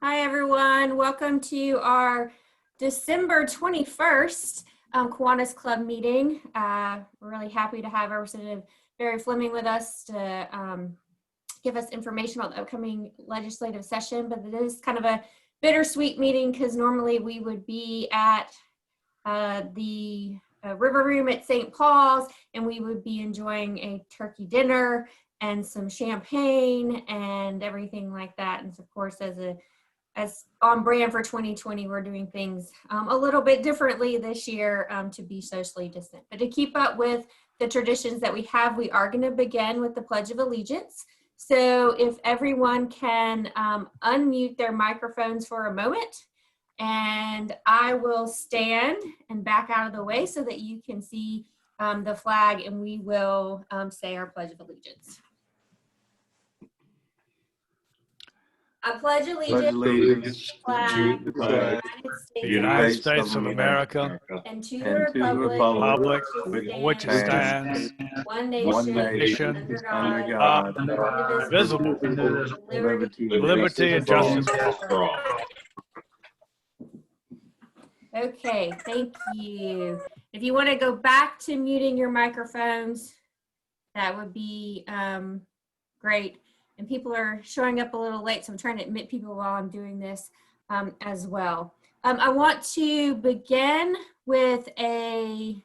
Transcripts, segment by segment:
Hi, everyone. Welcome to our December 21st Kiwanis Club meeting. We're really happy to have Representative Barry Fleming with us to give us information about the upcoming legislative session, but it is kind of a bittersweet meeting because normally we would be at the River Room at St. Paul's and we would be enjoying a turkey dinner and some champagne and everything like that. And of course, as on brand for 2020, we're doing things a little bit differently this year to be socially distant. But to keep up with the traditions that we have, we are going to begin with the Pledge of Allegiance. So if everyone can unmute their microphones for a moment, and I will stand and back out of the way so that you can see the flag, and we will say our Pledge of Allegiance. I pledge allegiance to the United States of America and to the republic for which it stands, one one nation, nation, under God, indivisible, with liberty and justice for all. Okay, thank you. If you want to go back to muting your microphones, that would be great. And people are showing up a little late, so I'm trying to admit people while I'm doing this as well. I want to begin with a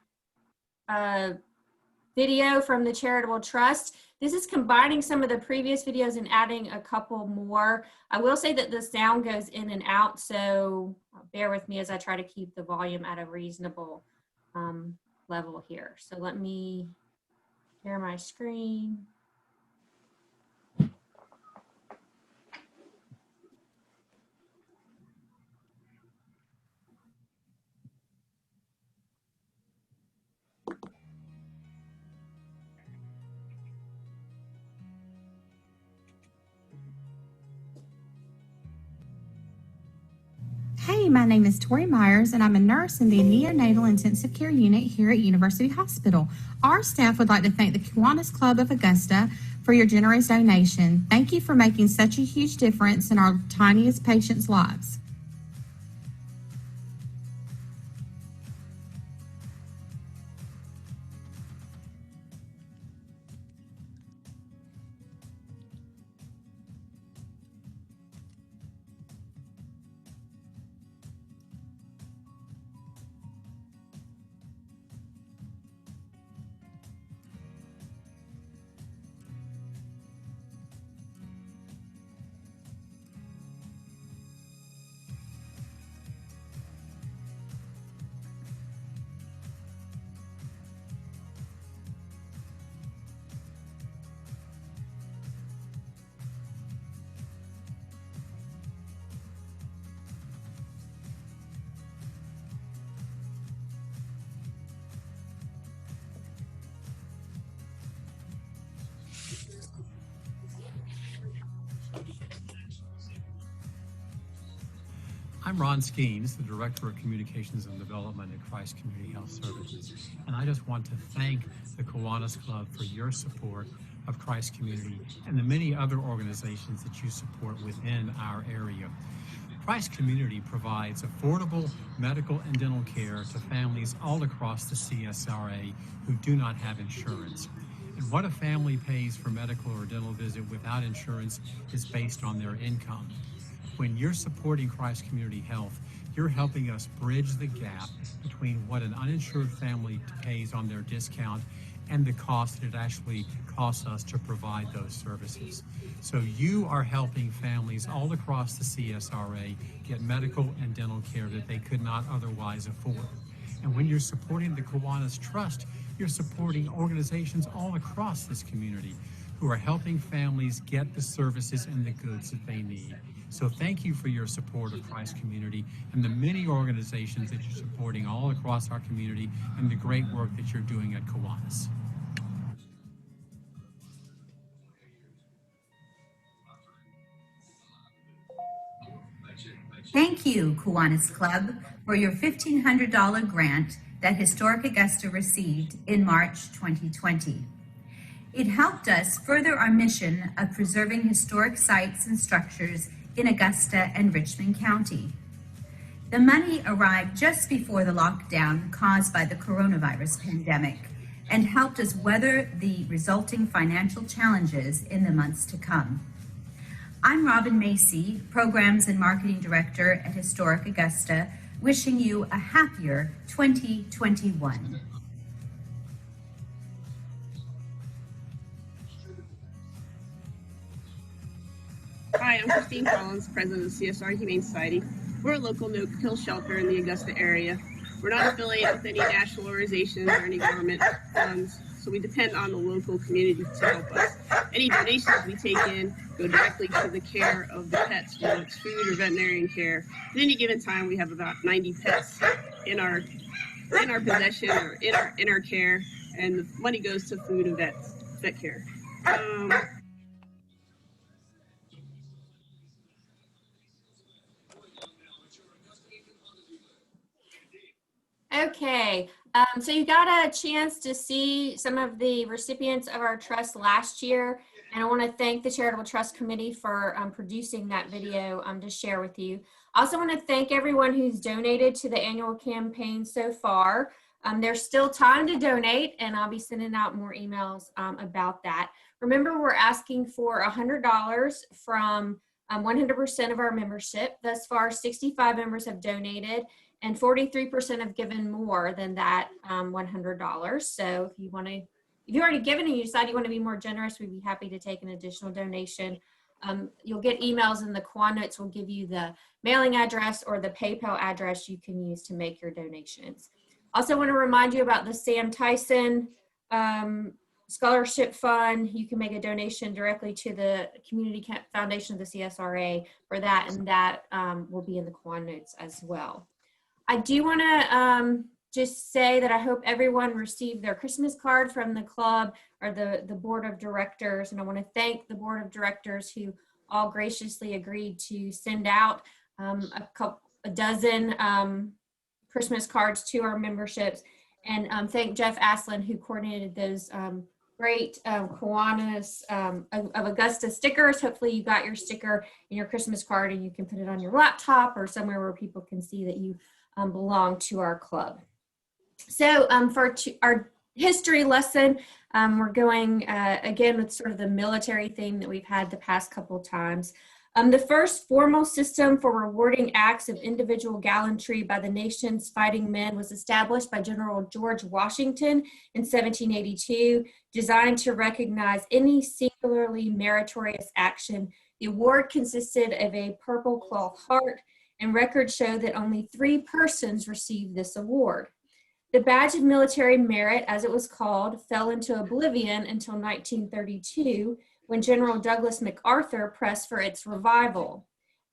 video from the Charitable Trust. This is combining some of the previous videos and adding a couple more. I will say that the sound goes in and out, so bear with me as I try to keep the volume at a reasonable level here. So let me share my screen. Hey, my name is Tori Myers, and I'm a nurse in the Neonatal Intensive Care Unit here at University Hospital. Our staff would like to thank the Kiwanis Club of Augusta for your generous donation. Thank you for making such a huge difference in our tiniest patients' lives. I'm Ron Skeens, the Director of Communications and Development at Christ Community Health Services, and I just want to thank the Kiwanis Club for your support of Christ Community and the many other organizations that you support within our area. Christ Community provides affordable medical and dental care to families all across the CSRA who do not have insurance. And what a family pays for medical or dental visit without insurance is based on their income. When you're supporting Christ Community Health, you're helping us bridge the gap between what an uninsured family pays on their discount and the cost it actually costs us to provide those services. So you are helping families all across the CSRA get medical and dental care that they could not otherwise afford. And when you're supporting the Kiwanis Trust, you're supporting organizations all across this community who are helping families get the services and the goods that they need. So thank you for your support of Christ Community and the many organizations that you're supporting all across our community and the great work that you're doing at Kiwanis. Thank you, Kiwanis Club, for your $1,500 grant that Historic Augusta received in March 2020. It helped us further our mission of preserving historic sites and structures in Augusta and Richmond County. The money arrived just before the lockdown caused by the coronavirus pandemic and helped us weather the resulting financial challenges in the months to come. I'm Robin Macy, Programs and Marketing Director at Historic Augusta, wishing you a happier 2021. Hi, I'm Christine Collins, President of CSR Humane Society. We're a local no-kill shelter in the Augusta area. We're not affiliated with any national organizations or any government funds, so we depend on the local community to help us. Any donations we take in go directly to the care of the pets, whether it's food or veterinarian care. At any given time, we have about 90 pets in our possession or in our care, and the money goes to food and vet care. Okay, so you got a chance to see some of the recipients of our trust last year, and I want to thank the Charitable Trust Committee for producing that video to share with you. I also want to thank everyone who's donated to the annual campaign so far. There's still time to donate, and I'll be sending out more emails about that. Remember, we're asking for $100 from 100% of our membership. Thus far, 65 members have donated, and 43% have given more than that $100. So if you've already given and you decide you want to be more generous, we'd be happy to take an additional donation. You'll get emails, and the Quan Notes will give you the mailing address or the PayPal address you can use to make your donations. Also want to remind you about the Sam Tyson Scholarship Fund. You can make a donation directly to the Community Foundation of the CSRA for that, and that will be in the Quan Notes as well. I do want to just say that I hope everyone received their Christmas card from the club or the board of directors, and I want to thank the board of directors who all graciously agreed to send out a dozen Christmas cards to our memberships, and thank Jeff Aslin, who coordinated those great Kiwanis of Augusta stickers. Hopefully you got your sticker in your Christmas card and you can put it on your laptop or somewhere where people can see that you belong to our club. So for our history lesson, we're going again with sort of the military theme that we've had the past couple times. The first formal system for rewarding acts of individual gallantry by the nation's fighting men was established by General George Washington in 1782, designed to recognize any singularly meritorious action. The award consisted of a purple cloth heart, and records show that only 3 persons received this award. The Badge of Military Merit, as it was called, fell into oblivion until 1932, when General Douglas MacArthur pressed for its revival.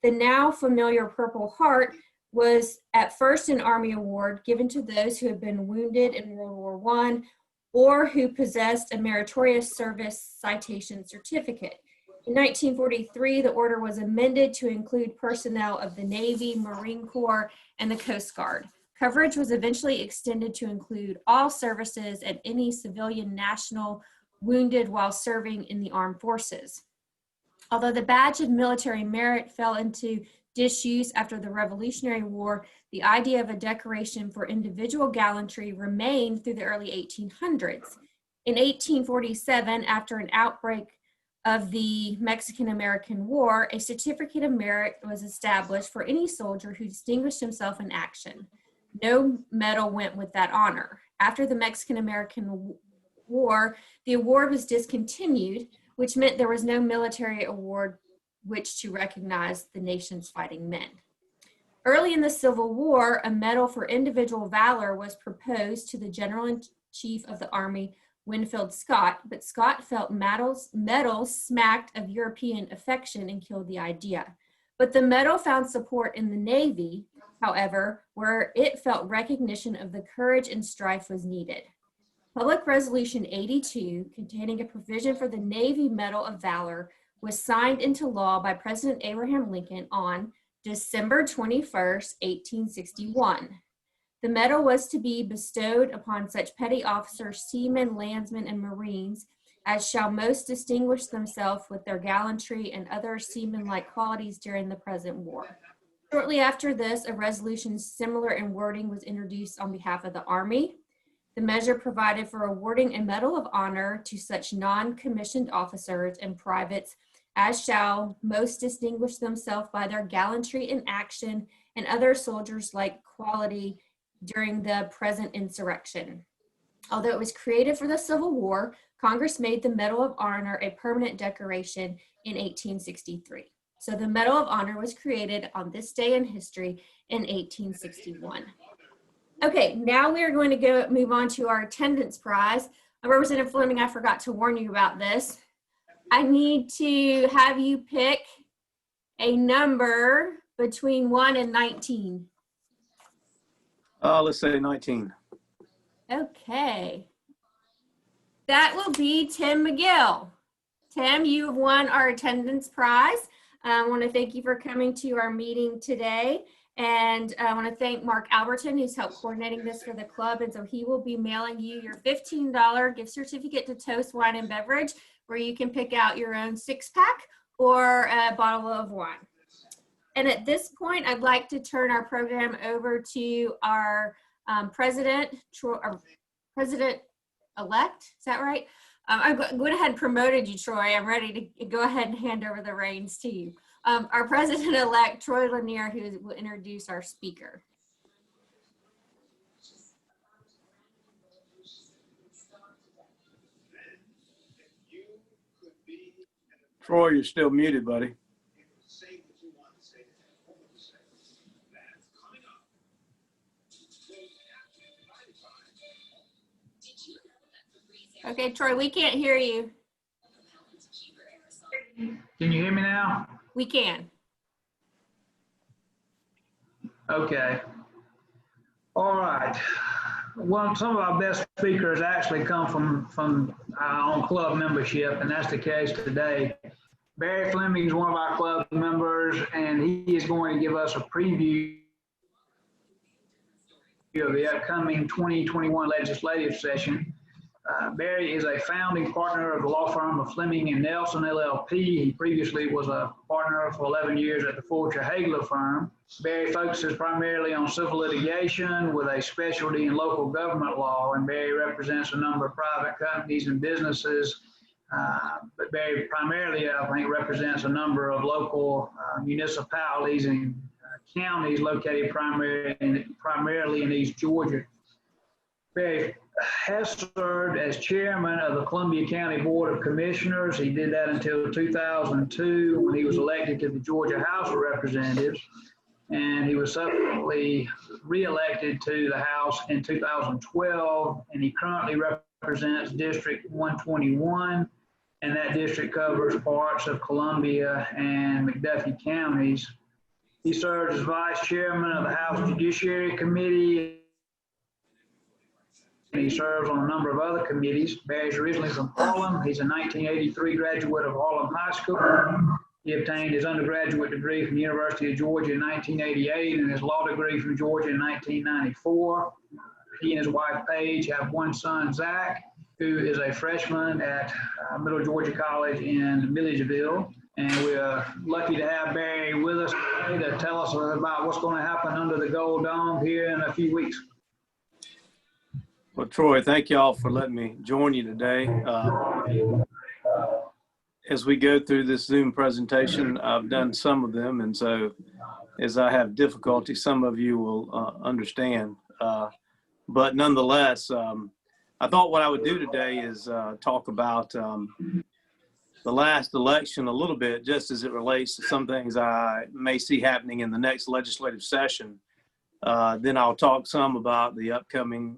The now familiar Purple Heart was at first an Army award given to those who had been wounded in World War I or who possessed a meritorious service citation certificate. In 1943, the order was amended to include personnel of the Navy, Marine Corps, and the Coast Guard. Coverage was eventually extended to include all services and any civilian national wounded while serving in the armed forces. Although the Badge of Military Merit fell into disuse after the Revolutionary War, the idea of a decoration for individual gallantry remained through the early 1800s. In 1847, after an outbreak of the Mexican-American War, a certificate of merit was established for any soldier who distinguished himself in action. No medal went with that honor. After the Mexican-American War, the award was discontinued, which meant there was no military award which to recognize the nation's fighting men. Early in the Civil War, a medal for individual valor was proposed to the General-in-Chief of the Army, Winfield Scott, but Scott felt medals smacked of European affection and killed the idea. But the medal found support in the Navy, however, where it felt recognition of the courage and strife was needed. Public Resolution 82, containing a provision for the Navy Medal of Valor, was signed into law by President Abraham Lincoln on December 21st, 1861. The medal was to be bestowed upon such petty officers, seamen, landsmen, and Marines as shall most distinguish themselves with their gallantry and other seaman-like qualities during the present war. Shortly after this, a resolution similar in wording was introduced on behalf of the Army. The measure provided for awarding a Medal of Honor to such non-commissioned officers and privates as shall most distinguish themselves by their gallantry in action and other soldiers-like quality during the present insurrection. Although it was created for the Civil War, Congress made the Medal of Honor a permanent decoration in 1863. So the Medal of Honor was created on this day in history in 1861. Okay, now we are going to move on to our attendance prize. Representative Fleming, I forgot to warn you about this. I need to have you pick a number between 1 and 19. Let's say 19. Okay. That will be Tim McGill. Tim, you have won our attendance prize. I want to thank you for coming to our meeting today. And I want to thank Mark Alberton, who's helped coordinating this for the club. And so he will be mailing you your $15 gift certificate to Toast Wine and Beverage, where you can pick out your own 6-pack or a bottle of wine. And at this point, I'd like to turn our program over to our president-elect. Is that right? I'm going ahead and promoted you, Troy. I'm ready to go ahead and hand over the reins to you. Our president-elect, Troy Lanier, who will introduce our speaker. Troy, you're still muted, buddy. Okay, Troy, we can't hear you. Can you hear me now? We can. Okay. All right. Well, some of our best speakers actually come from our own club membership, and that's the case today. Barry Fleming is one of our club members, and he is going to give us a preview of the upcoming 2021 legislative session. Barry is a founding partner of the law firm of Fleming and Nelson LLP. He previously was a partner for 11 years at the Fulcher Hagler firm. Barry focuses primarily on civil litigation with a specialty in local government law, and Barry represents a number of private companies and businesses. But Barry primarily, I think, represents a number of local municipalities and counties located primarily in East Georgia. Barry has served as chairman of the Columbia County Board of Commissioners. He did that until 2002 when he was elected to the Georgia House of Representatives, and he was subsequently re-elected to the House in 2012, and he currently represents District 121, and that district covers parts of Columbia and McDuffie counties. He serves as vice chairman of the House Judiciary Committee, and he serves on a number of other committees. Barry's originally from Harlem. He's a 1983 graduate of Harlem High School. He obtained his undergraduate degree from the University of Georgia in 1988 and his law degree from Georgia in 1994. He and his wife, Paige, have one son, Zach, who is a freshman at Middle Georgia College in Milledgeville. And we're lucky to have Barry with us today to tell us about what's going to happen under the Gold Dome here in a few weeks. Well, Troy, thank y'all for letting me join you today. As we go through this Zoom presentation, I've done some of them, and so as I have difficulty, some of you will understand. But nonetheless, I thought what I would do today is talk about the last election a little bit, just as it relates to some things I may see happening in the next legislative session. Then I'll talk some about the upcoming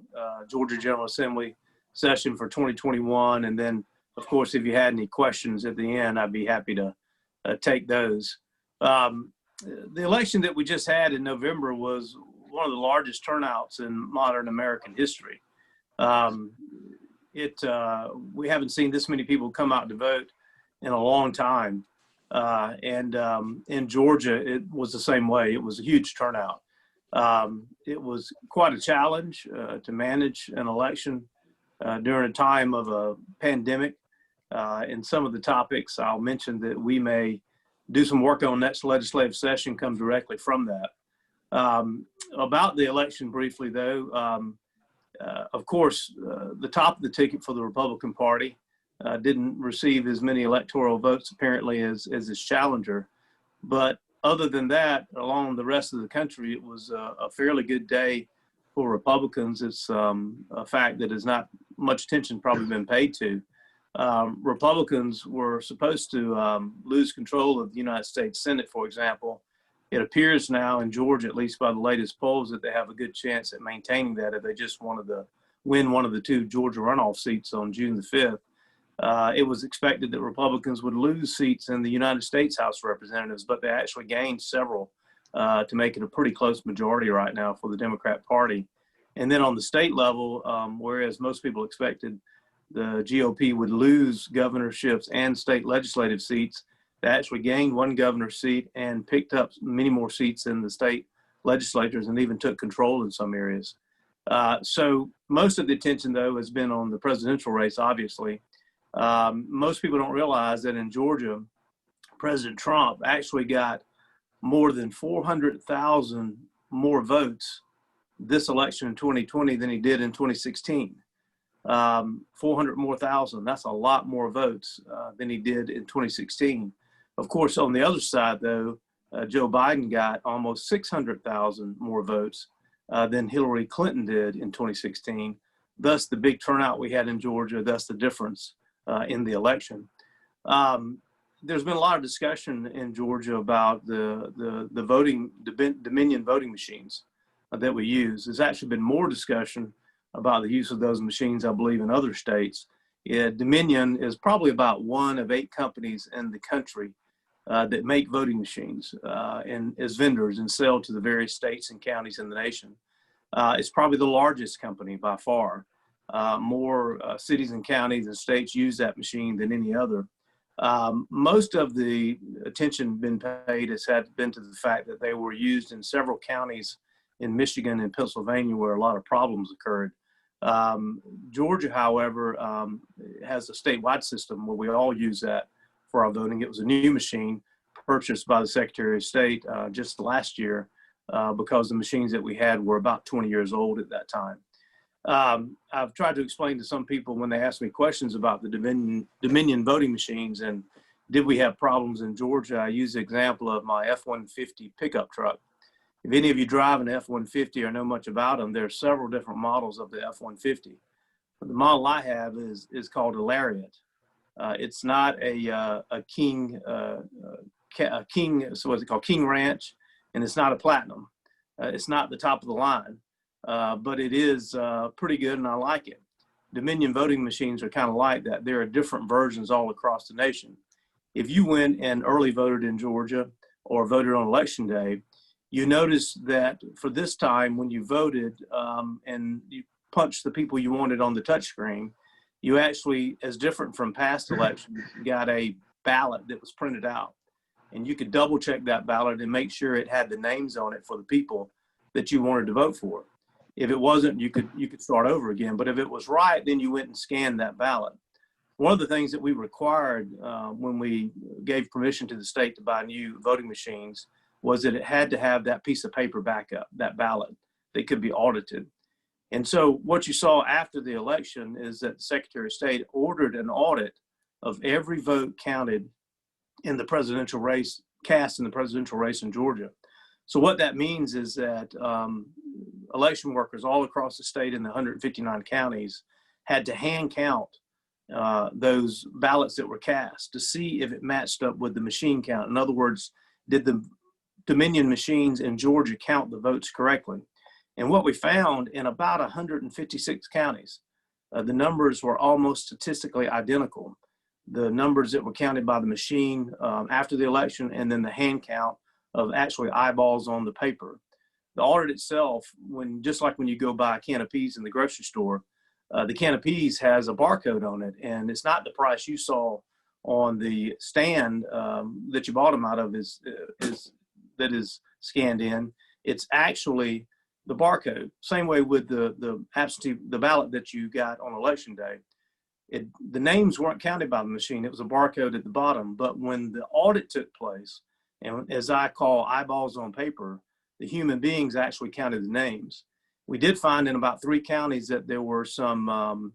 Georgia General Assembly session for 2021. And then, of course, if you had any questions at the end, I'd be happy to take those. The election that we just had in November was one of the largest turnouts in modern American history. We haven't seen this many people come out to vote in a long time. And in Georgia, it was the same way. It was a huge turnout. It was quite a challenge to manage an election during a time of a pandemic. In some of the topics, I'll mention that we may do some work on next legislative session come directly from that. About the election briefly, though, of course, the top of the ticket for the Republican Party didn't receive as many electoral votes apparently as its challenger. But other than that, along the rest of the country, it was a fairly good day for Republicans. It's a fact that has not much attention probably been paid to. Republicans were supposed to lose control of the United States Senate, for example. It appears now in Georgia, at least by the latest polls, that they have a good chance at maintaining that if they just wanted to win one of the 2 Georgia runoff seats on June the 5th. It was expected that Republicans would lose seats in the United States House of Representatives, but they actually gained several to make it a pretty close majority right now for the Democrat Party. And then on the state level, whereas most people expected the GOP would lose governorships and state legislative seats, they actually gained 1 governor's seat and picked up many more seats in the state legislatures and even took control in some areas. So most of the attention, though, has been on the presidential race, obviously. Most people don't realize that in Georgia, President Trump actually got more than 400,000 more votes this election in 2020 than he did in 2016. 400 more thousand, that's a lot more votes than he did in 2016. Of course, on the other side, though, Joe Biden got almost 600,000 more votes than Hillary Clinton did in 2016. Thus, the big turnout we had in Georgia, thus the difference in the election. There's been a lot of discussion in Georgia about the voting, Dominion voting machines that we use. There's actually been more discussion about the use of those machines, I believe, in other states. Dominion is probably about 1 of 8 companies in the country that make voting machines and as vendors and sell to the various states and counties in the nation. It's probably the largest company by far. More cities and counties and states use that machine than any other. Most of the attention been paid has been to the fact that they were used in several counties in Michigan and Pennsylvania where a lot of problems occurred. Georgia, however, has a statewide system where we all use that for our voting. It was a new machine purchased by the Secretary of State just last year because the machines that we had were about 20 years old at that time. I've tried to explain to some people when they ask me questions about the Dominion voting machines and did we have problems in Georgia, I use the example of my F-150 pickup truck. If any of you drive an F-150 or know much about them, there are several different models of the F-150. But the model I have is called a Lariat. It's not a King, so what's it called, King Ranch, and it's not a Platinum. It's not the top of the line, but it is pretty good, and I like it. Dominion voting machines are kind of like that. There are different versions all across the nation. If you went and early voted in Georgia or voted on election day, you notice that for this time when you voted and you punched the people you wanted on the touchscreen, you actually, as different from past elections, got a ballot that was printed out. And you could double check that ballot and make sure it had the names on it for the people that you wanted to vote for. If it wasn't, you could start over again. But if it was right, then you went and scanned that ballot. One of the things that we required when we gave permission to the state to buy new voting machines was that it had to have that piece of paper backup, that ballot that could be audited. And so what you saw after the election is that the Secretary of State ordered an audit of every vote counted in the presidential race, cast in the presidential race in Georgia. So what that means is that election workers all across the state in the 159 counties had to hand count those ballots that were cast to see if it matched up with the machine count. In other words, did the Dominion machines in Georgia count the votes correctly? And what we found in about 156 counties, the numbers were almost statistically identical. The numbers that were counted by the machine after the election and then the hand count of actually eyeballs on the paper. The audit itself, just like when you go buy a can of peas in the grocery store, the can of peas has a barcode on it, and it's not the price you saw on the stand that you bought them out of that is scanned in. It's actually the barcode. Same way with the absentee, the ballot that you got on election day. the names weren't counted by the machine. It was a barcode at the bottom. But when the audit took place, and as I call eyeballs on paper, the human beings actually counted the names. We did find in about 3 counties that there were some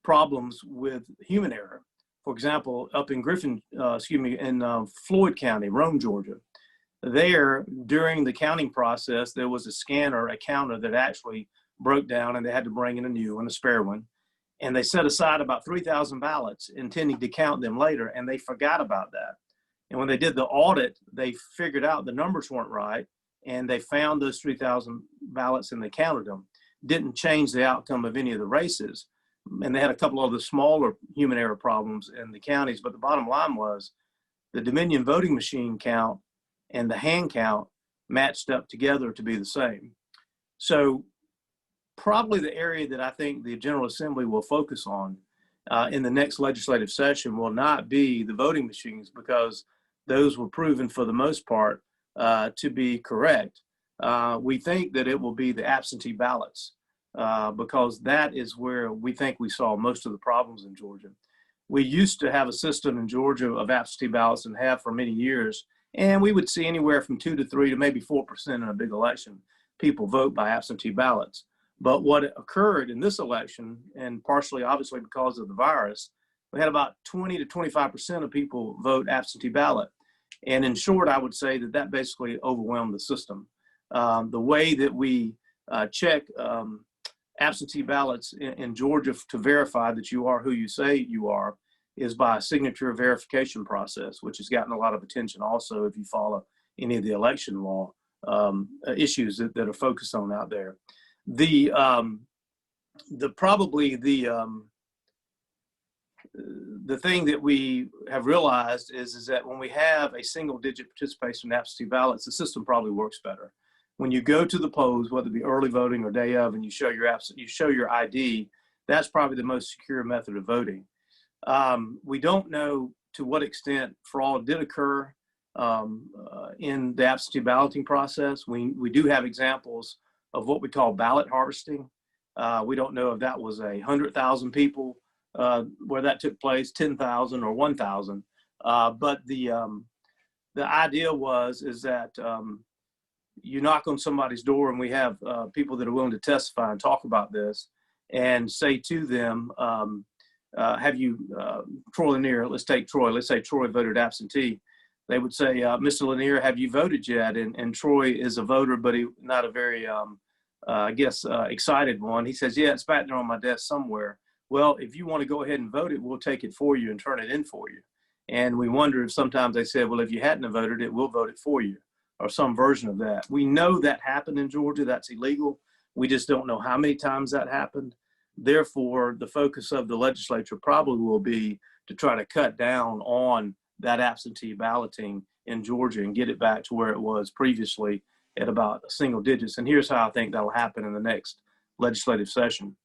problems with human error. For example, up in in Floyd County, Rome, Georgia, there during the counting process, there was a counter that actually broke down, and they had to bring in a new one, a spare one. And they set aside about 3,000 ballots intending to count them later, and they forgot about that. And when they did the audit, they figured out the numbers weren't right, and they found those 3,000 ballots and they counted them. Didn't change the outcome of any of the races. And they had a couple of the smaller human error problems in the counties, but the bottom line was the Dominion voting machine count and the hand count matched up together to be the same. So probably the area that I think the General Assembly will focus on in the next legislative session will not be the voting machines, because those were proven for the most part to be correct. We think that it will be the absentee ballots because that is where we think we saw most of the problems in Georgia. We used to have a system in Georgia of absentee ballots and have for many years, and we would see anywhere from 2 to 3 to maybe 4% in a big election, people vote by absentee ballots. But what occurred in this election, and partially obviously because of the virus, we had about 20 to 25% of people vote absentee ballot. And in short, I would say that that basically overwhelmed the system. The way that we check absentee ballots in Georgia to verify that you are who you say you are is by a signature verification process, which has gotten a lot of attention also if you follow any of the election law issues that are focused on out there. The thing that we have realized is that when we have a single digit participation in absentee ballots, the system probably works better. When you go to the polls, whether it be early voting or day of, and you show your ID, that's probably the most secure method of voting. We don't know to what extent fraud did occur in the absentee balloting process. We do have examples of what we call ballot harvesting. We don't know if that was 100,000 people where that took place, 10,000 or 1,000. But the idea is that you knock on somebody's door, and we have people that are willing to testify and talk about this, and say to them, have you, Troy Lanier, let's take Troy, let's say Troy voted absentee. They would say, Mr. Lanier, have you voted yet? And Troy is a voter, but he not a very, excited one. He says, yeah, it's back there on my desk somewhere. Well, if you want to go ahead and vote it, we'll take it for you and turn it in for you. And we wonder if sometimes they said, well, if you hadn't have voted it, we'll vote it for you, or some version of that. We know that happened in Georgia. That's illegal. We just don't know how many times that happened. Therefore, the focus of the legislature probably will be to try to cut down on that absentee balloting in Georgia and get it back to where it was previously at about single digits. And here's how I think that'll happen in the next legislative session.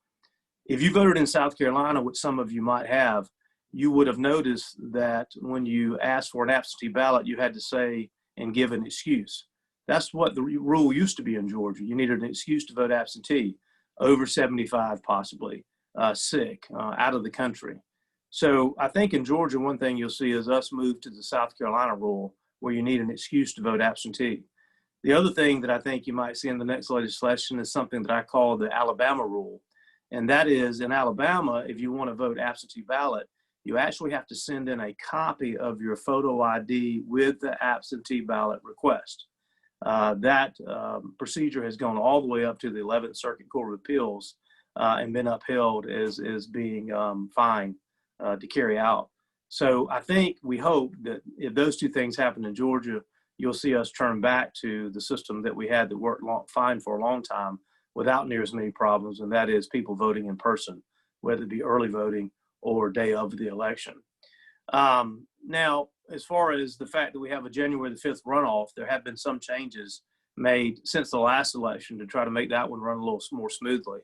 If you voted in South Carolina, which some of you might have, you would have noticed that when you asked for an absentee ballot, you had to say and give an excuse. That's what the rule used to be in Georgia. You needed an excuse to vote absentee, over 75 possibly, sick, out of the country. So I think in Georgia, one thing you'll see is us move to the South Carolina rule where you need an excuse to vote absentee. The other thing that I think you might see in the next legislation is something that I call the Alabama rule. And that is, in Alabama, if you want to vote absentee ballot, you actually have to send in a copy of your photo ID with the absentee ballot request. That procedure has gone all the way up to the 11th Circuit Court of Appeals and been upheld as being fine to carry out. So I think we hope that if those two things happen in Georgia, you'll see us turn back to the system that we had that worked fine for a long time without near as many problems, and that is people voting in person, whether it be early voting or day of the election. Now, as far as the fact that we have a January the 5th runoff, there have been some changes made since the last election to try to make that one run a little more smoothly.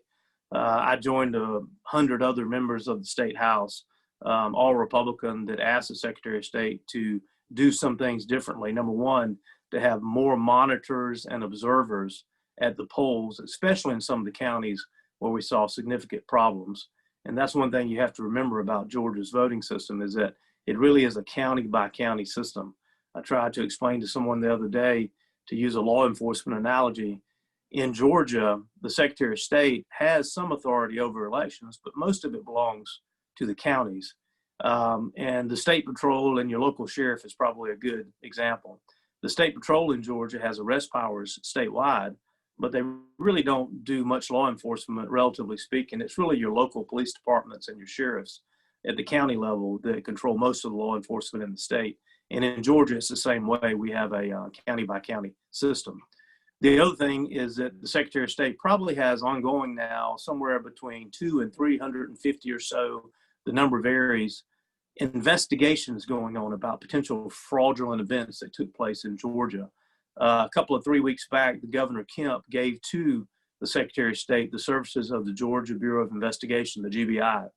I joined 100 other members of the state house, all Republican, that asked the Secretary of State to do some things differently. Number one, to have more monitors and observers at the polls, especially in some of the counties where we saw significant problems. And that's one thing you have to remember about Georgia's voting system is that it really is a county by county system. I tried to explain to someone the other day, to use a law enforcement analogy, in Georgia, the Secretary of State has some authority over elections, but most of it belongs to the counties. And the State Patrol and your local sheriff is probably a good example. The State Patrol in Georgia has arrest powers statewide, but they really don't do much law enforcement, relatively speaking. It's really your local police departments and your sheriffs at the county level that control most of the law enforcement in the state. And in Georgia, it's the same way. We have a county by county system. The other thing is that the Secretary of State probably has ongoing now somewhere between 200 and 350 or so, the number varies, investigations going on about potential fraudulent events that took place in Georgia. A couple of 3 weeks back, the Governor Kemp gave to the Secretary of State the services of the Georgia Bureau of Investigation, the GBI.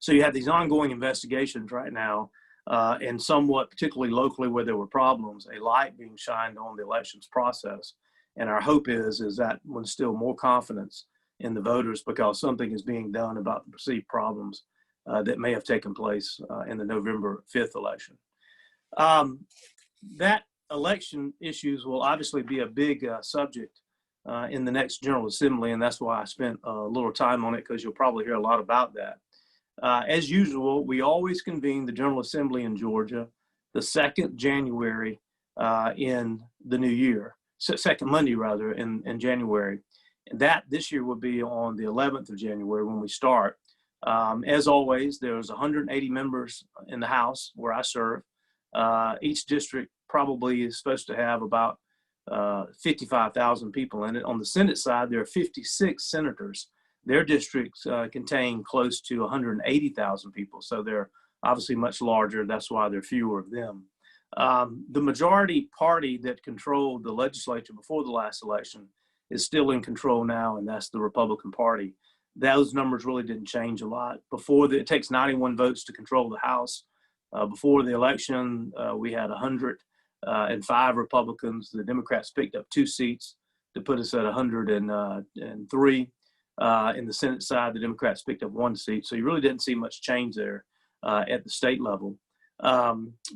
So you have these ongoing investigations right now, and somewhat, particularly locally where there were problems, a light being shined on the elections process. And our hope is that will instill more confidence in the voters because something is being done about the perceived problems that may have taken place in the November 5th election. That election issues will obviously be a big subject in the next General Assembly, and that's why I spent a little time on it, because you'll probably hear a lot about that. As usual, we always convene the General Assembly in Georgia the 2nd January in the new year, second Monday rather, in January. And that this year will be on the 11th of January when we start. As always, there's 180 members in the House where I serve. Each district probably is supposed to have about 55,000 people in it. On the Senate side, there are 56 senators. Their districts contain close to 180,000 people, so they're obviously much larger. That's why there are fewer of them. The majority party that controlled the legislature before the last election is still in control now, and that's the Republican Party. Those numbers really didn't change a lot. It takes 91 votes to control the House. Before the election, we had 105 Republicans. The Democrats picked up 2 seats to put us at 103. In the Senate side, the Democrats picked up 1 seat. So you really didn't see much change there at the state level.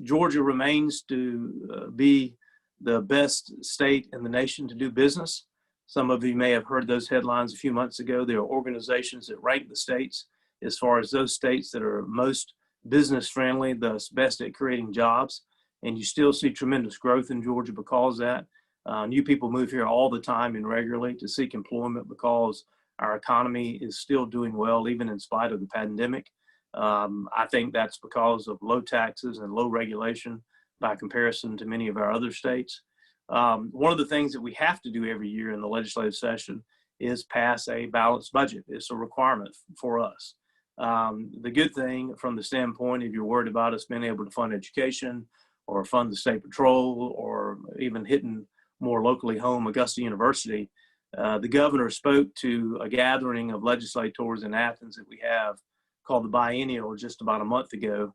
Georgia remains to be the best state in the nation to do business. Some of you may have heard those headlines a few months ago. There are organizations that rank the states as far as those states that are most business friendly, thus best at creating jobs. And you still see tremendous growth in Georgia because of that. New people move here all the time and regularly to seek employment because our economy is still doing well, even in spite of the pandemic. I think that's because of low taxes and low regulation by comparison to many of our other states. One of the things that we have to do every year in the legislative session is pass a balanced budget. It's a requirement for us. The good thing from the standpoint, if you're worried about us being able to fund education or fund the State Patrol or even hitting more locally home Augusta University, the governor spoke to a gathering of legislators in Athens that we have called the Biennial just about a month ago.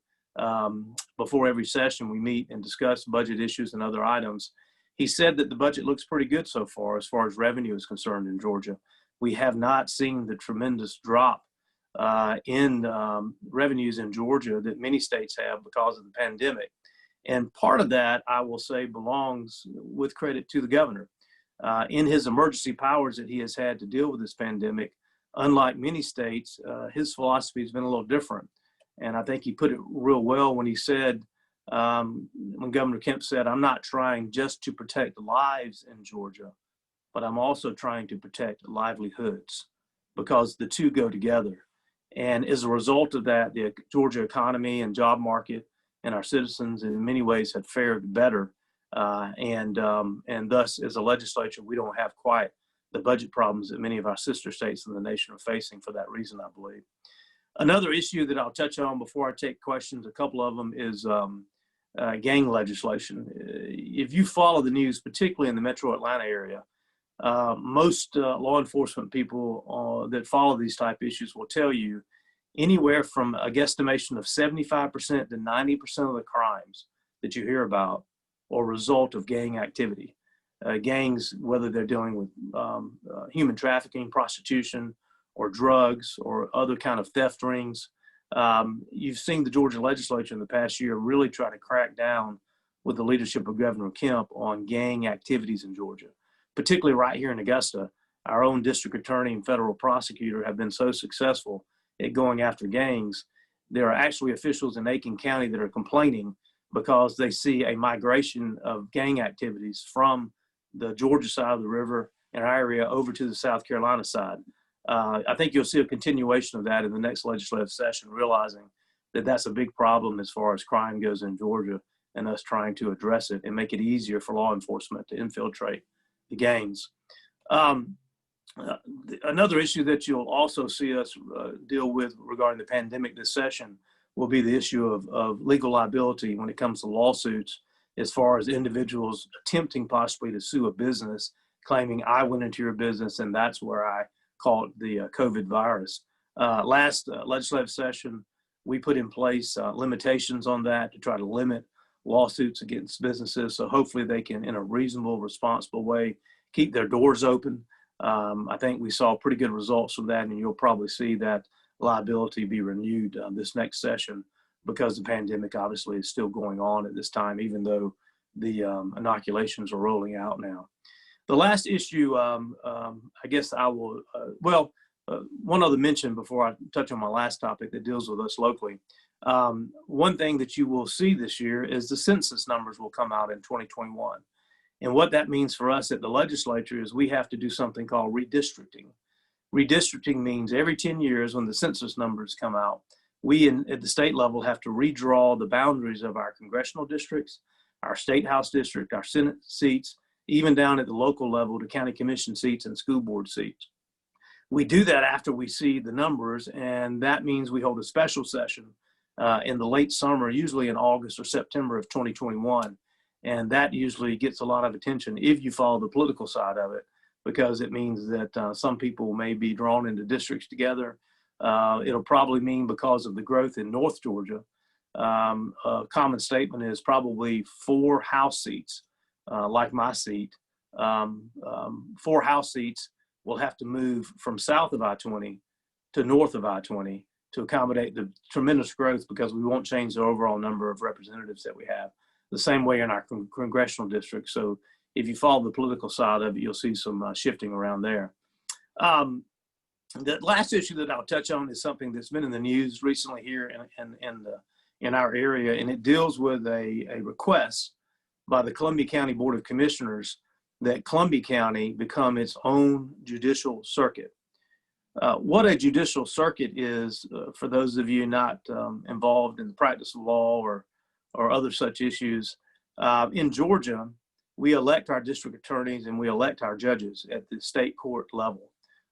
Before every session, we meet and discuss budget issues and other items. He said that the budget looks pretty good so far as revenue is concerned in Georgia. We have not seen the tremendous drop in revenues in Georgia that many states have because of the pandemic. And part of that, I will say, belongs with credit to the governor. In his emergency powers that he has had to deal with this pandemic, unlike many states, his philosophy has been a little different. And I think he put it real well when he said, when Governor Kemp said, I'm not trying just to protect lives in Georgia, but I'm also trying to protect livelihoods because the two go together. And as a result of that, the Georgia economy and job market and our citizens in many ways have fared better. And thus, as a legislature, we don't have quite the budget problems that many of our sister states in the nation are facing for that reason, I believe. Another issue that I'll touch on before I take questions, a couple of them, is gang legislation. If you follow the news, particularly in the metro Atlanta area, most law enforcement people that follow these type issues will tell you anywhere from a guesstimation of 75% to 90% of the crimes that you hear about are a result of gang activity. Gangs, whether they're dealing with human trafficking, prostitution, or drugs or other kind of theft rings. You've seen the Georgia legislature in the past year really try to crack down with the leadership of Governor Kemp on gang activities in Georgia, particularly right here in Augusta. Our own district attorney and federal prosecutor have been so successful at going after gangs. There are actually officials in Aiken County that are complaining because they see a migration of gang activities from the Georgia side of the river in our area over to the South Carolina side. I think you'll see a continuation of that in the next legislative session, realizing that that's a big problem as far as crime goes in Georgia, and us trying to address it and make it easier for law enforcement to infiltrate the gangs. Another issue that you'll also see us deal with regarding the pandemic this session will be the issue of legal liability when it comes to lawsuits, as far as individuals attempting possibly to sue a business, claiming I went into your business and that's where I caught the COVID virus. Last legislative session, we put in place limitations on that to try to limit lawsuits against businesses. So hopefully they can, in a reasonable, responsible way, keep their doors open. I think we saw pretty good results from that, and you'll probably see that liability be renewed this next session, because the pandemic obviously is still going on at this time, even though the inoculations are rolling out now. The last issue, I guess I will, one other mention before I touch on my last topic that deals with us locally. One thing that you will see this year is the census numbers will come out in 2021. And what that means for us at the legislature is we have to do something called redistricting. Redistricting means every 10 years when the census numbers come out, we at the state level have to redraw the boundaries of our congressional districts, our state house district, our Senate seats, even down at the local level to county commission seats and school board seats. We do that after we see the numbers, and that means we hold a special session in the late summer, usually in August or September of 2021. And that usually gets a lot of attention if you follow the political side of it, because it means that some people may be drawn into districts together. It'll probably mean, because of the growth in North Georgia, a common statement is probably 4 House seats, like my seat. 4 House seats will have to move from south of I-20 to north of I-20 to accommodate the tremendous growth, because we won't change the overall number of representatives that we have. The same way in our congressional district. So if you follow the political side of it, you'll see some shifting around there. The last issue that I'll touch on is something that's been in the news recently here in our area, and it deals with a request by the Columbia County Board of Commissioners that Columbia County become its own judicial circuit. What a judicial circuit is, for those of you not involved in the practice of law or other such issues, in Georgia, we elect our district attorneys and we elect our judges at the state court level.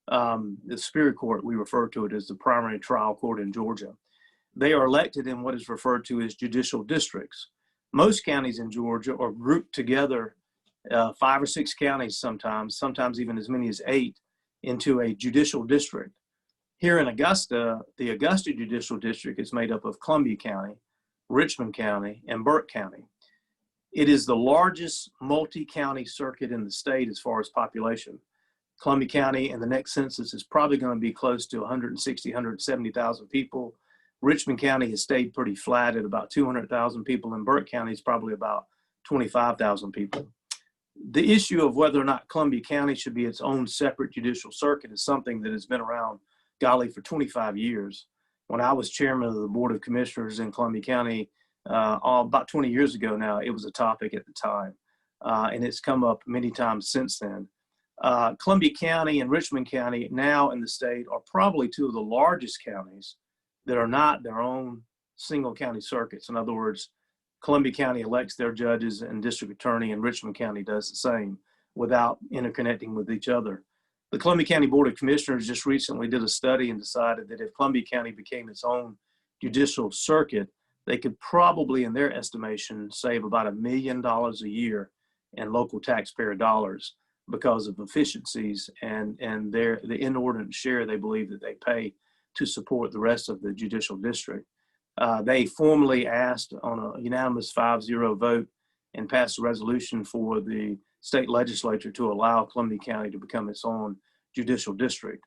The Superior Court, we refer to it as the primary trial court in Georgia. They are elected in what is referred to as judicial districts. Most counties in Georgia are grouped together, 5 or 6 counties sometimes even as many as 8, into a judicial district. Here in Augusta, the Augusta Judicial District is made up of Columbia County, Richmond County, and Burke County. It is the largest multi-county circuit in the state as far as population. Columbia County in the next census is probably going to be close to 160, 170,000 people. Richmond County has stayed pretty flat at about 200,000 people, and Burke County is probably about 25,000 people. The issue of whether or not Columbia County should be its own separate judicial circuit is something that has been around, golly, for 25 years. When I was chairman of the Board of Commissioners in Columbia County, about 20 years ago now, it was a topic at the time, and it's come up many times since then. Columbia County and Richmond County now in the state are probably 2 of the largest counties that are not their own single county circuits. In other words, Columbia County elects their judges and district attorney, and Richmond County does the same without interconnecting with each other. The Columbia County Board of Commissioners just recently did a study and decided that if Columbia County became its own judicial circuit, they could probably, in their estimation, save about $1 million a year in local taxpayer dollars because of efficiencies and the inordinate share they believe that they pay to support the rest of the judicial district. They formally asked on a unanimous 5-0 vote and passed a resolution for the state legislature to allow Columbia County to become its own judicial district.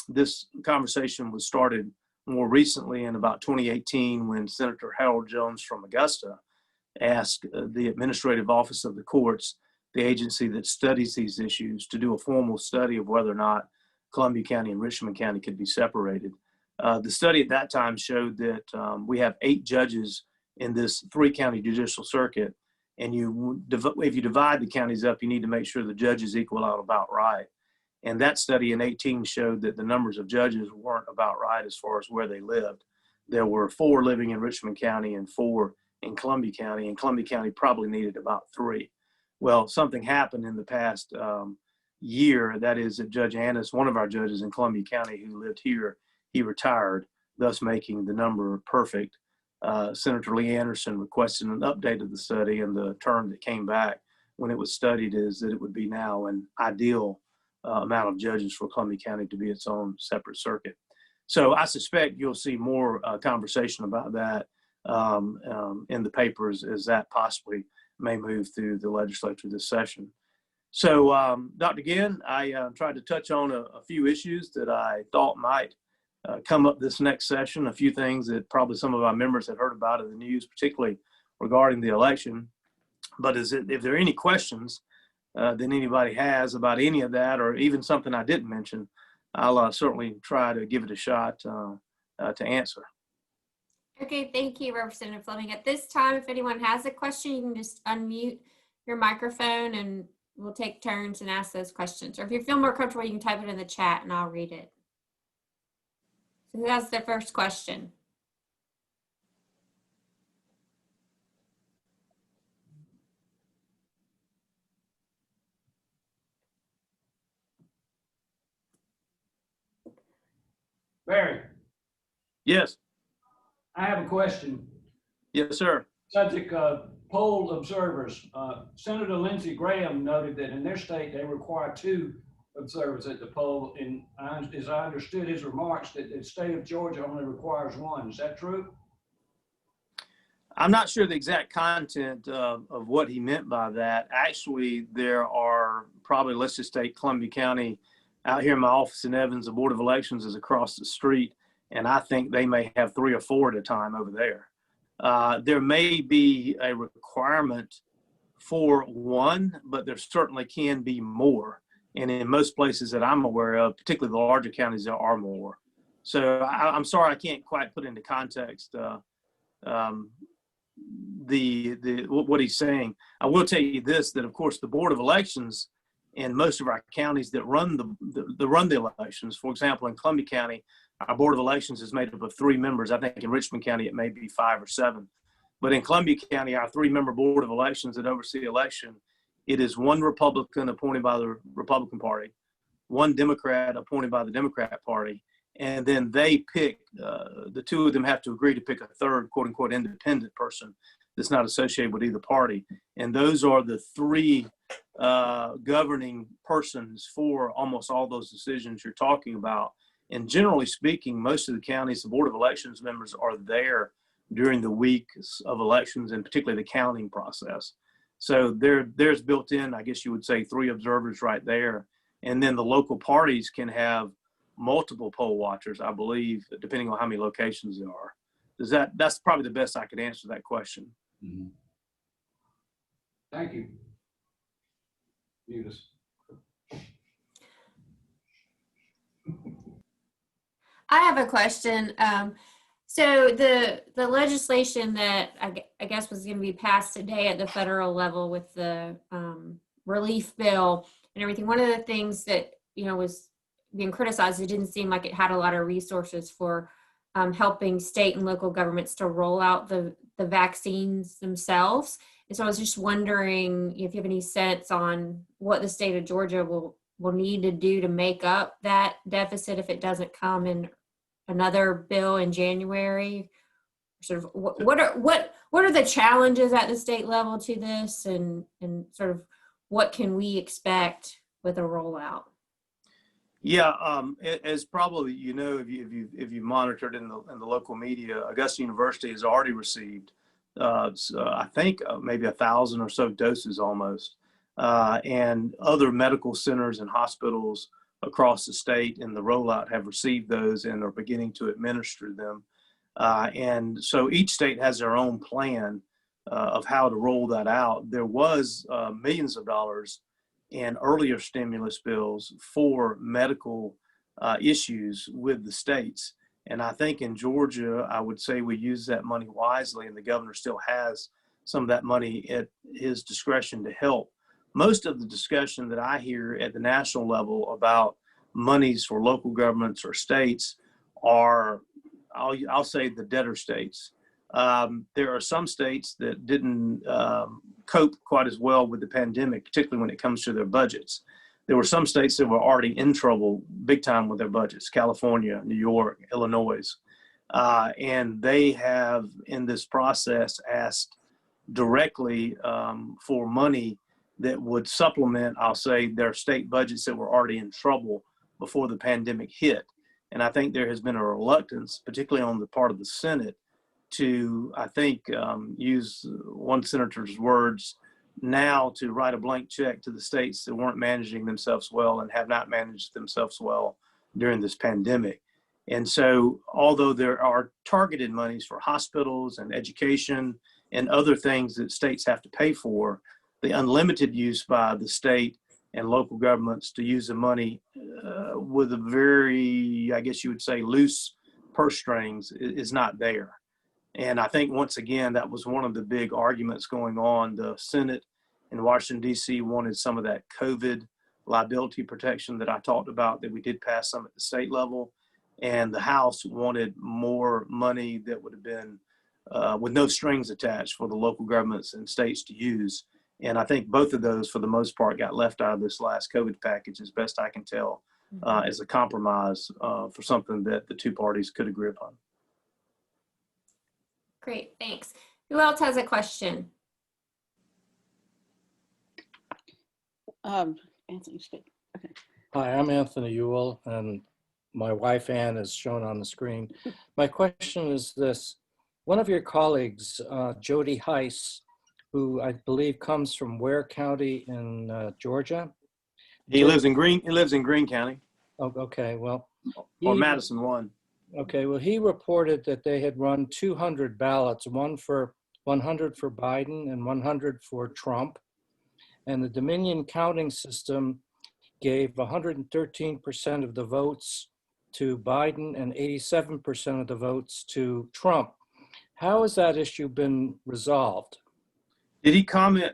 This conversation was started more recently in about 2018 when Senator Harold Jones from Augusta asked the Administrative Office of the Courts, the agency that studies these issues, to do a formal study of whether or not Columbia County and Richmond County could be separated. The study at that time showed that we have 8 judges in this 3-county judicial circuit, and if you divide the counties up, you need to make sure the judges equal out about right. And that study in 18 showed that the numbers of judges weren't about right as far as where they lived. There were 4 living in Richmond County and 4 in Columbia County, and Columbia County probably needed about 3. Well, something happened in the past year. That is that Judge Annis, one of our judges in Columbia County who lived here, he retired, thus making the number perfect. Senator Lee Anderson requested an update of the study, and the term that came back when it was studied is that it would be now an ideal amount of judges for Columbia County to be its own separate circuit. So I suspect you'll see more conversation about that in the papers as that possibly may move through the legislature this session. So Dr. Ginn, I tried to touch on a few issues that I thought might come up this next session, a few things that probably some of our members have heard about in the news, particularly regarding the election. But if there are any questions that anybody has about any of that, or even something I didn't mention, I'll certainly try to give it a shot to answer. Okay, thank you, Representative Fleming. At this time, if anyone has a question, you can just unmute your microphone and we'll take turns and ask those questions. Or if you feel more comfortable, you can type it in the chat and I'll read it. So who has their first question? Barry. Yes. I have a question. Yes, sir. Subject of poll observers. Senator Lindsey Graham noted that in their state, they require 2 observers at the poll. And as I understood his remarks, that the state of Georgia only requires 1. Is that true? I'm not sure the exact content of what he meant by that. Actually, there are probably, let's just take Columbia County. Out here in my office in Evans, the Board of Elections is across the street, and I think they may have 3 or 4 at a time over there. There may be a requirement for 1, but there certainly can be more. And in most places that I'm aware of, particularly the larger counties, there are more. So I'm sorry I can't quite put into context what he's saying. I will tell you this, that of course the Board of Elections in most of our counties that run the elections, for example, in Columbia County, our Board of Elections is made up of 3 members. I think in Richmond County, it may be 5 or 7. But in Columbia County, our 3-member Board of Elections that oversee the election, it is 1 Republican appointed by the Republican Party, 1 Democrat appointed by the Democrat Party, and then they pick, the 2 of them have to agree to pick a 3rd, quote unquote, independent person that's not associated with either party. And those are the 3 governing persons for almost all those decisions you're talking about. And generally speaking, most of the counties, the Board of Elections members are there during the weeks of elections, and particularly the counting process. So there's built in, I guess you would say, 3 observers right there. And then the local parties can have multiple poll watchers, I believe, depending on how many locations there are. That's probably the best I could answer that question. Mm-hmm. Thank you. Eunice. I have a question. So the legislation that I guess was going to be passed today at the federal level with the relief bill and everything, one of the things that was being criticized, it didn't seem like it had a lot of resources for helping state and local governments to roll out the vaccines themselves. And so I was just wondering if you have any sense on what the state of Georgia will need to do to make up that deficit if it doesn't come in another bill in January. Sort of what are the challenges at the state level to this, and sort of what can we expect with a rollout? Yeah, as probably if you monitored in the local media, Augusta University has already received I think maybe 1,000 or so doses almost, and other medical centers and hospitals across the state in the rollout have received those and are beginning to administer them. And so each state has their own plan of how to roll that out. There was millions of dollars in earlier stimulus bills for medical issues with the states. And I think in Georgia, I would say we use that money wisely, and the governor still has some of that money at his discretion to help. Most of the discussion that I hear at the national level about monies for local governments or states are, I'll say, the debtor states. There are some states that didn't cope quite as well with the pandemic, particularly when it comes to their budgets. There were some states that were already in trouble big time with their budgets: California, New York, Illinois. And they have, in this process, asked directly for money that would supplement, I'll say, their state budgets that were already in trouble before the pandemic hit. And I think there has been a reluctance, particularly on the part of the Senate, to, I think, use one senator's words, now to write a blank check to the states that weren't managing themselves well and have not managed themselves well during this pandemic. And so, although there are targeted monies for hospitals and education and other things that states have to pay for, the unlimited use by the state and local governments to use the money with a very, I guess you would say, loose purse strings is not there. And I think, once again, that was one of the big arguments going on. The Senate in Washington, D.C. wanted some of that COVID liability protection that I talked about, that we did pass some at the state level. And the House wanted more money that would have been with no strings attached for the local governments and states to use. And I think both of those, for the most part, got left out of this last COVID package, as best I can tell, as a compromise for something that the two parties could agree upon. Great, thanks. Who else has a question? Anthony, speak. Okay. Hi, I'm Anthony Ewell, and my wife Ann is shown on the screen. My question is this: one of your colleagues, Jody Heiss, who I believe comes from Ware County in Georgia. He lives in Greene County. Oh, okay, well. Or Madison 1. Okay, well, he reported that they had run 200 ballots, 100 for Biden and 100 for Trump. And the Dominion counting system gave 113% of the votes to Biden and 87% of the votes to Trump. How has that issue been resolved? Did he comment,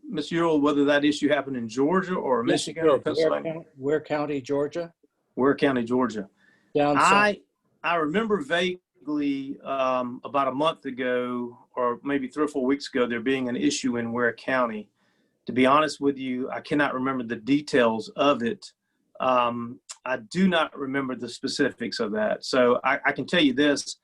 Ms. Ewell, whether that issue happened in Georgia or Michigan or Pennsylvania? Ware County, Georgia. Ware County, Georgia. Down south. I remember vaguely about a month ago, or maybe 3 or 4 weeks ago, there being an issue in Ware County. To be honest with you, I cannot remember the details of it. I do not remember the specifics of that. So I can tell you this: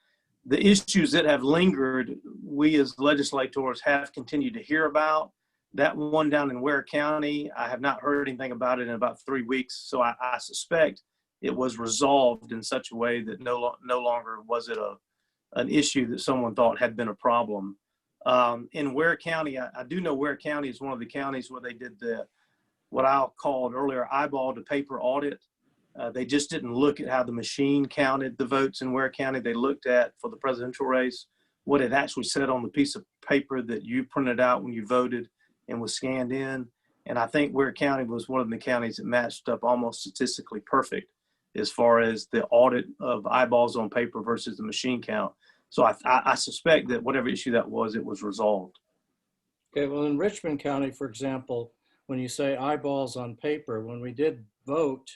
the issues that have lingered, we as legislators have continued to hear about. That one down in Ware County, I have not heard anything about it in about 3 weeks. So I suspect it was resolved in such a way that no longer was it an issue that someone thought had been a problem. In Ware County, I do know Ware County is one of the counties where they did what I'll call earlier eyeball to paper audit. They just didn't look at how the machine counted the votes in Ware County. They looked at, for the presidential race, what it actually said on the piece of paper that you printed out when you voted and was scanned in. And I think Ware County was one of the counties that matched up almost statistically perfect as far as the audit of eyeballs on paper versus the machine count. So I suspect that whatever issue that was, it was resolved. Okay, well, in Richmond County, for example, when you say eyeballs on paper, when we did vote,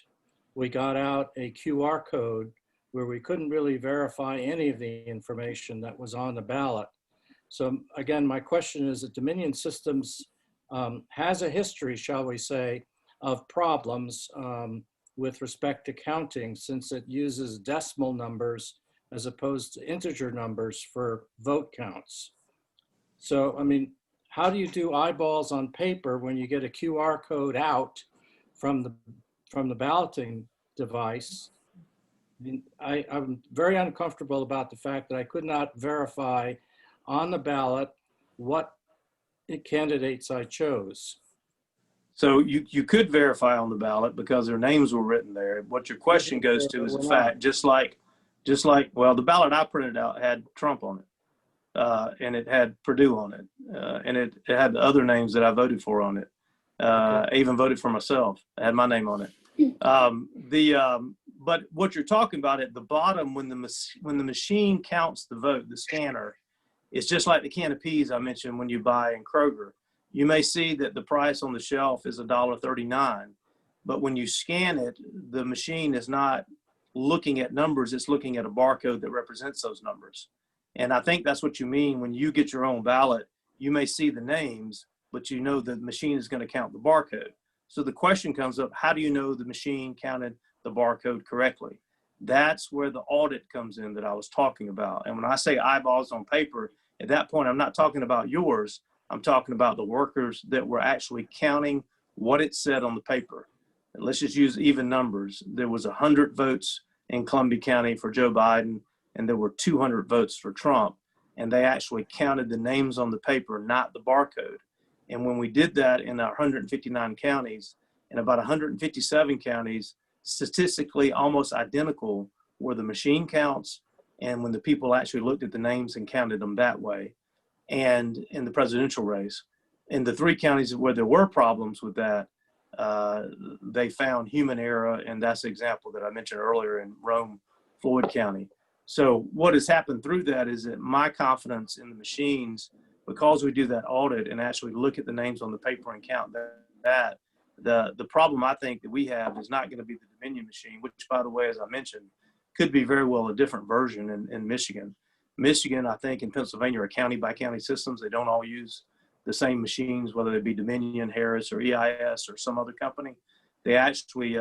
we got out a QR code where we couldn't really verify any of the information that was on the ballot. So again, my question is that Dominion Systems has a history, shall we say, of problems with respect to counting, since it uses decimal numbers as opposed to integer numbers for vote counts. So, I mean, how do you do eyeballs on paper when you get a QR code out from the balloting device? I mean, I'm very uncomfortable about the fact that I could not verify on the ballot what candidates I chose. So you could verify on the ballot because their names were written there. What your question goes to is the fact, just like, well, the ballot I printed out had Trump on it, and it had Purdue on it, and it had the other names that I voted for on it. I even voted for myself. I had my name on it. But what you're talking about at the bottom, when the machine counts the vote, the scanner, it's just like the can of peas I mentioned when you buy in Kroger. You may see that the price on the shelf is $1.39, but when you scan it, the machine is not looking at numbers, it's looking at a barcode that represents those numbers. And I think that's what you mean when you get your own ballot. You may see the names, but you know the machine is going to count the barcode. So the question comes up, how do you know the machine counted the barcode correctly? That's where the audit comes in that I was talking about. And when I say eyeballs on paper, at that point, I'm not talking about yours. I'm talking about the workers that were actually counting what it said on the paper. And let's just use even numbers. There was 100 votes in Columbia County for Joe Biden, and there were 200 votes for Trump. And they actually counted the names on the paper, not the barcode. And when we did that in our 159 counties, in about 157 counties, statistically almost identical were the machine counts and when the people actually looked at the names and counted them that way. And in the presidential race, in the 3 counties where there were problems with that, they found human error, and that's the example that I mentioned earlier in Rome, Floyd County. So what has happened through that is that my confidence in the machines, because we do that audit and actually look at the names on the paper and count that, the problem I think that we have is not going to be the Dominion machine, which, by the way, as I mentioned, could be very well a different version in Michigan. Michigan, I think, and Pennsylvania are county by county systems. They don't all use the same machines, whether it be Dominion, Harris, or EIS, or some other company. They actually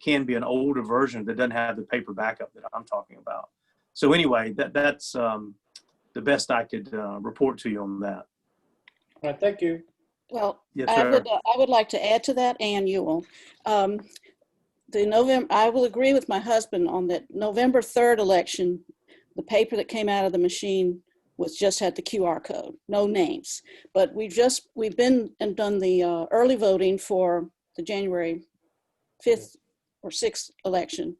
can be an older version that doesn't have the paper backup that I'm talking about. So anyway, that's the best I could report to you on that. All right, thank you. Well, Yes, I sir. would like to add to that, Ann Ewell. I will agree with my husband on that November 3rd election. The paper that came out of the machine just had the QR code, no names. But we've been and done the early voting for the January 5th or 6th election,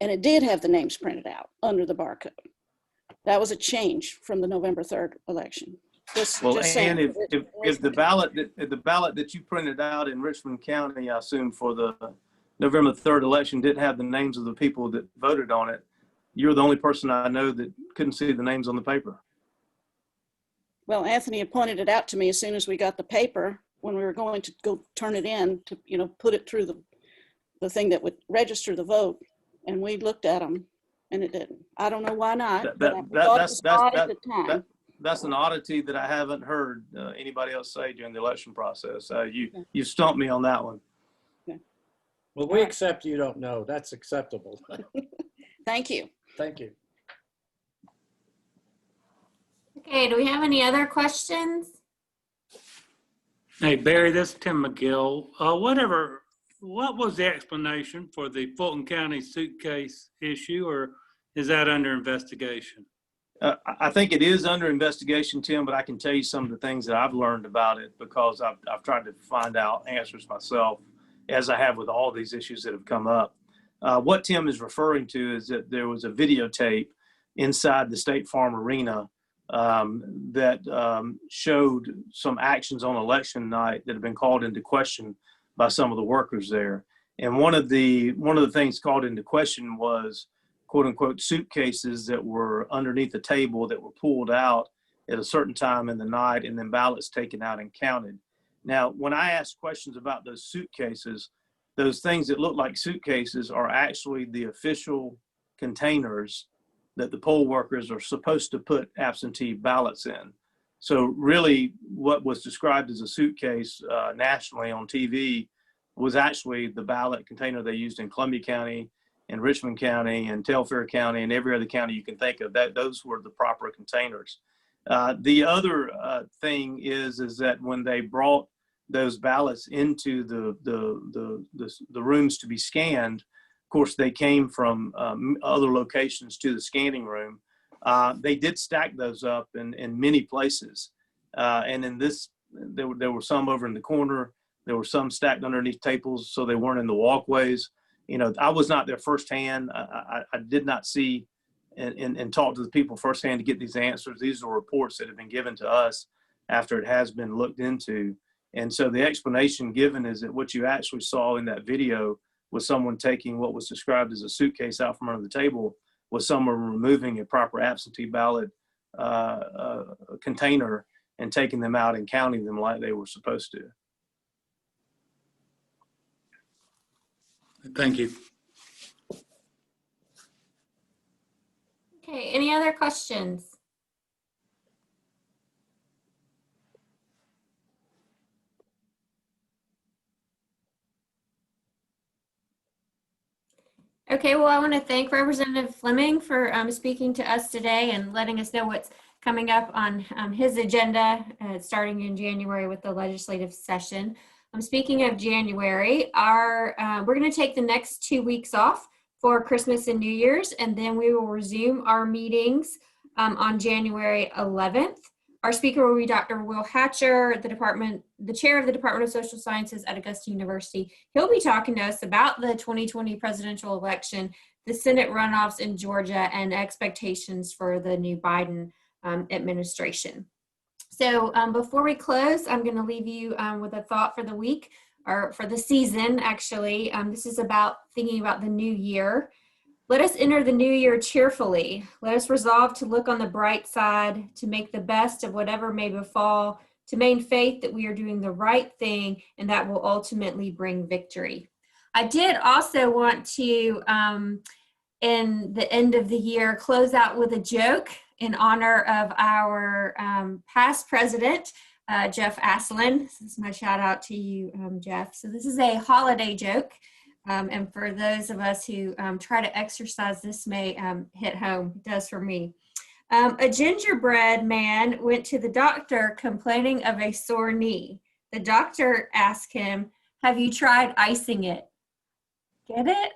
and it did have the names printed out under the barcode. That was a change from the November 3rd election. Well, and if the ballot that you printed out in Richmond County, I assume for the November 3rd election, didn't have the names of the people that voted on it, you're the only person I know that couldn't see the names on the paper. Well, Anthony had pointed it out to me as soon as we got the paper when we were going to go turn it in to, put it through the thing that would register the vote, and we looked at them, and it didn't. I don't know why not. That's an oddity that I haven't heard anybody else say during the election process. You stumped me on that one. Okay. Well, we accept you don't know. That's acceptable. Thank you. Thank you. Okay, do we have any other questions? Hey, Barry, this is Tim McGill. What was the explanation for the Fulton County suitcase issue, or is that under investigation? I think it is under investigation, Tim, but I can tell you some of the things that I've learned about it because I've tried to find out answers myself, as I have with all these issues that have come up. What Tim is referring to is that there was a videotape inside the State Farm Arena that showed some actions on election night that have been called into question by some of the workers there. And one of the things called into question was, quote unquote, suitcases that were underneath the table that were pulled out at a certain time in the night and then ballots taken out and counted. Now, when I ask questions about those suitcases, those things that look like suitcases are actually the official containers that the poll workers are supposed to put absentee ballots in. So really what was described as a suitcase nationally on TV was actually the ballot container they used in Columbia County and Richmond County and Telfair County and every other county you can think of. Those were the proper containers. The other thing is that when they brought those ballots into the rooms to be scanned, of course, they came from other locations to the scanning room. They did stack those up in many places. And in this, there were some over in the corner. There were some stacked underneath tables, so they weren't in the walkways. You know, I was not there firsthand. I did not see and talk to the people firsthand to get these answers. These are reports that have been given to us after it has been looked into. And so the explanation given is that what you actually saw in that video was someone taking what was described as a suitcase out from under the table, was someone removing a proper absentee ballot container and taking them out and counting them like they were supposed to. Thank you. Okay, any other questions? Okay, well, I want to thank Representative Fleming for speaking to us today and letting us know what's coming up on his agenda starting in January with the legislative session. Speaking of January, we're going to take the next 2 weeks off for Christmas and New Year's, and then we will resume our meetings on January 11th. Our speaker will be Dr. Will Hatcher, the chair of the Department of Social Sciences at Augusta University. He'll be talking to us about the 2020 presidential election, the Senate runoffs in Georgia, and expectations for the new Biden administration. So before we close, I'm going to leave you with a thought for the week, or for the season, actually. This is about thinking about the new year. Let us enter the new year cheerfully. Let us resolve to look on the bright side, to make the best of whatever may befall, to maintain faith that we are doing the right thing and that will ultimately bring victory. I did also want to, in the end of the year, close out with a joke in honor of our past president, Jeff Asselin. This is my shout out to you, Jeff. So this is a holiday joke. And for those of us who try to exercise, this may hit home. It does for me. A gingerbread man went to the doctor complaining of a sore knee. The doctor asked him, "Have you tried icing it?" Get it?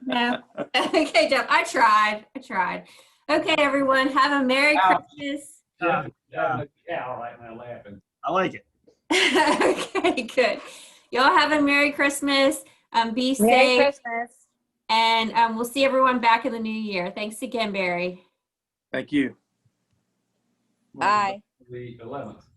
No. Okay, Jeff, I tried. Okay, everyone, have a Merry Christmas. Yeah, all right, now laughing. I like it. Okay, good. Y'all have a Merry Christmas. Be safe. Merry Christmas. And we'll see everyone back in the new year. Thanks again, Barry. Thank you. Bye. The 11th.